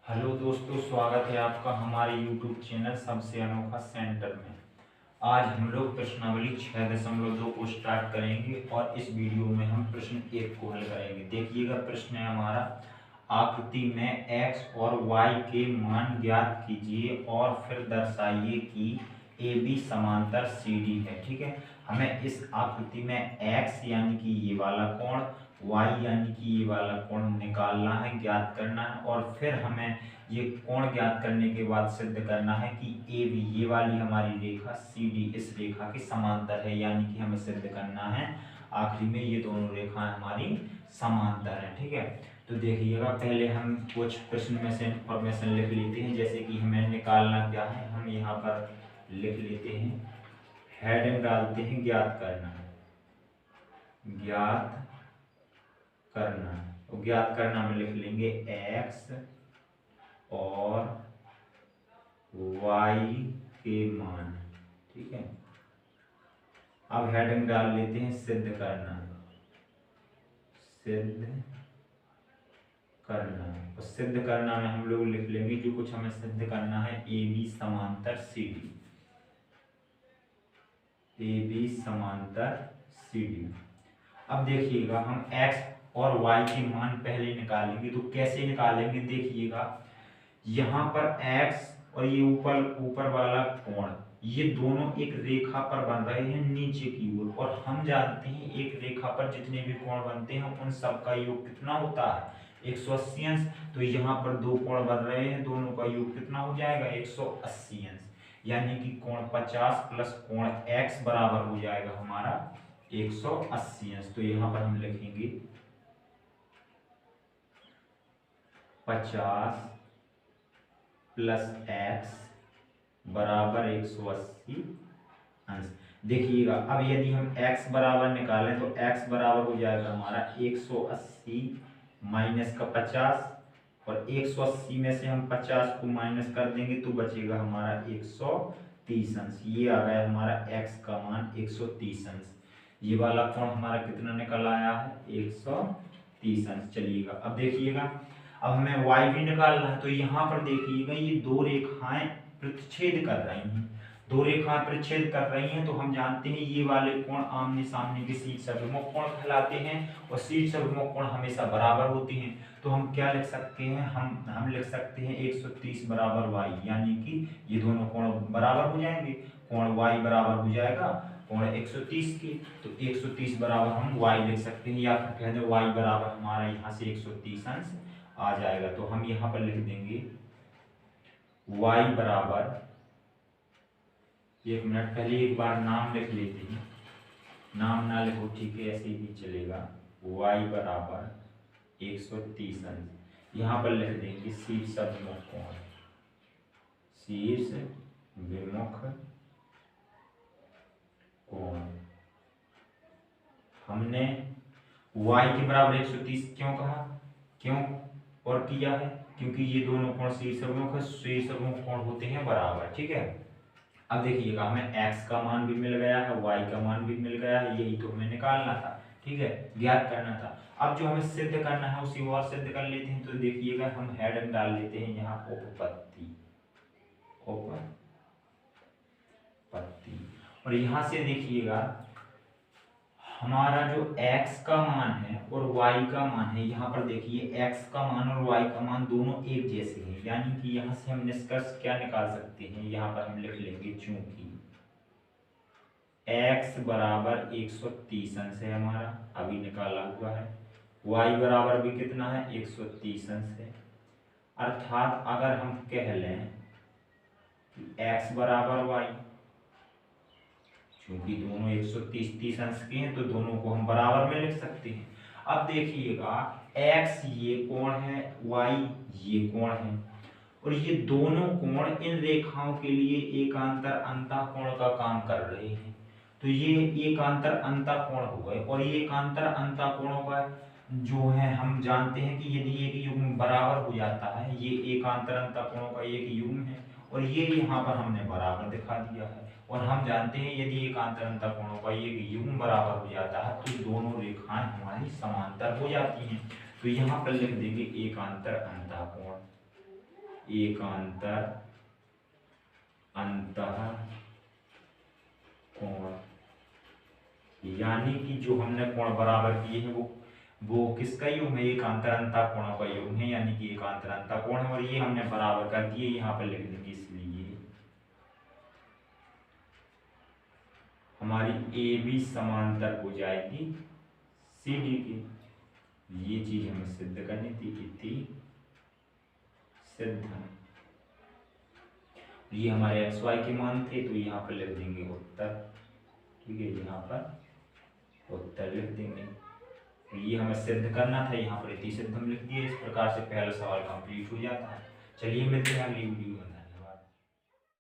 Hello दोस्तों, स्वागत है आपका हमारे YouTube चैनल सबसे अनोखा सेंटर में। आज हम लोग प्रश्नावली 6.2 को स्टार्ट करेंगे और इस वीडियो में हम प्रश्न 1 को हल करेंगे। देखिएगा, प्रश्न है हमारा, आकृति में x और y के मान ज्ञात कीजिए और फिर दर्शाइए कि AB समांतर CD है। ठीक है, हमें इस आकृति में x यानी कि ये वाला कोण, y यानी कि ये वाला कोण निकालना है, ज्ञात करना है और फिर हमें ये कोण ज्ञात करने के बाद सिद्ध करना है कि AB ये वाली हमारी रेखा CD इस रेखा के समांतर है, यानी कि हमें सिद्ध करना है आखिरी में ये दोनों रेखाएं हमारी समांतर है। ठीक है, तो देखिएगा, पहले हम कुछ प्रश्न में से इंफॉर्मेशन लिख लेते हैं। जैसे कि हमें निकालना क्या है, हम यहाँ पर लिख लेते हैं, हेडिंग डालते हैं ज्ञात करना, ज्ञात करना। तो ज्ञात करना में लिख लेंगे x और y के मान। ठीक है, अब हेडिंग डाल लेते हैं सिद्ध करना, सिद्ध करना। और सिद्ध करना में हम लोग लिख लेंगे जो कुछ हमें सिद्ध करना है, AB समांतर CD, AB समांतर CD। अब देखिएगा, हम x और y के मान पहले निकालेंगे। तो कैसे निकालेंगे, देखिएगा, यहाँ पर x और ये ऊपर वाला कोण, ये दोनों एक रेखा पर बन रहे हैं नीचे की ओर, और हम जानते हैं एक रेखा पर जितने भी कोण बनते हैं उन सब का योग कितना होता है, 180 अंश। तो यहाँ पर दो कोण बन रहे हैं, दोनों का योग कितना हो जाएगा, 180 अंश, यानी कि कोण 50 प्लस कोण x बराबर हो जाएगा हमारा 180 अंश। तो यहाँ पर हम लिखेंगे 50 प्लस x बराबर 180 अंश। देखिएगा, अब यदि हम x बराबर निकालें तो x बराबर हो जाएगा हमारा 180 माइनस का 50, और 180 में से हम 50 को माइनस कर देंगे तो बचेगा हमारा 130 अंश। ये आ गया हमारा x का मान 130 अंश। ये वाला कोण हमारा कितना निकल आया है, 130 अंश। चलिएगा, अब देखिएगा, अब हमें y भी निकालना है। तो यहाँ पर देखिएगा, ये दो रेखाएं प्रतिच्छेद कर रही हैं, दो रेखाएं प्रतिच्छेद कर रही हैं। तो हम जानते हैं ये वाले कोण आमने सामने के शीर्ष अभिमुख कोण कहलाते हैं, और शीर्ष अभिमुख कोण हमेशा बराबर होते हैं। तो हम क्या लिख सकते हैं, हम लिख सकते हैं 130 बराबर y, यानी कि ये दोनों कोण बराबर हो जाएंगे। कोण y बराबर हो जाएगा कोण 130 के, तो 130 बराबर हम y लिख सकते हैं, या फिर कह दो y बराबर हमारा यहाँ से 130 अंश आ जाएगा। तो हम यहाँ पर लिख देंगे y बराबर, एक मिनट पहले एक बार नाम लिख लेते हैं, नाम ना लिखो, ठीक है, ऐसे ही चलेगा। y बराबर 130 अंश, यहाँ पर लिख देंगे शीर्ष अभिमुख कोण, शीर्ष विमुख कोण। हमने y के बराबर 130 क्यों कहा, क्यों और किया है, क्योंकि ये दोनों कोण शीर्ष अभिमुख कोण होते हैं बराबर। ठीक है, अब देखिएगा, हमें x का मान भी मिल गया है, y का मान भी मिल गया है, यही तो हमें निकालना था। ठीक है, ज्ञात करना था। अब जो हमें सिद्ध करना है उसी और सिद्ध कर लेते हैं। तो देखिएगा, हम हेडिंग डाल लेते हैं यहाँ उपपत्ति, उपपत्ति। और यहाँ से देखिएगा, हमारा जो x का मान है और y का मान है, यहाँ पर देखिए x का मान और y का मान दोनों एक जैसे हैं, यानी कि यहाँ से हम निष्कर्ष क्या निकाल सकते हैं, यहाँ पर हम लिख लेंगे, चूंकि x बराबर 130 अंश है हमारा, अभी निकाला हुआ है, y बराबर भी कितना है, 130 अंश है। अर्थात अगर हम कह लें कि x बराबर y, क्योंकि दोनों 130 अंश के हैं तो दोनों को हम बराबर में लिख सकते हैं। अब देखिएगा, x ये कोण है, y ये कोण है, और ये दोनों कोण इन रेखाओं के लिए एकांतर अंतःकोण का काम कर रहे हैं। तो ये एकांतर अंतःकोण हो गए, और ये एकांतर अंतःकोणों का जो है हम जानते हैं कि यदि एक युग्म बराबर हो जाता है, ये एकांतर अंतःकोणों का एक युग्म है, और ये यहाँ पर हमने बराबर दिखा दिया है। और हम जानते हैं यदि एकांतर अंतःकोणों का एक युग्म बराबर हो जाता है तो दोनों रेखाएं हमारी समांतर हो जाती हैं। तो यहाँ पर लिख देंगे एकांतर अंतःकोण, एकांतर अंतः कोण, यानी कि जो हमने कोण बराबर किए हैं वो किसका योग है, एकांतर अंतः कोणों का योग है, यानी कि एकांतर अंतः कोण है। और ये हमने बराबर कर दिए, यहाँ पर लिख देंगे, इसलिए हमारी ए बी समांतर हो जाएगी सी डी की। ये चीज हमें सिद्ध करनी थी, कितनी सिद्ध। ये हमारे एक्स वाई के मान थे, तो यहाँ पर लिख देंगे उत्तर। ठीक है, यहाँ पर उत्तर लिख देंगे। ये हमें सिद्ध करना था, यहाँ पर इतनी सिद्ध हम लिख दिए। इस प्रकार से पहला सवाल कंप्लीट हो जाता है। चलिए मिलते हैं अगली वीडियो में।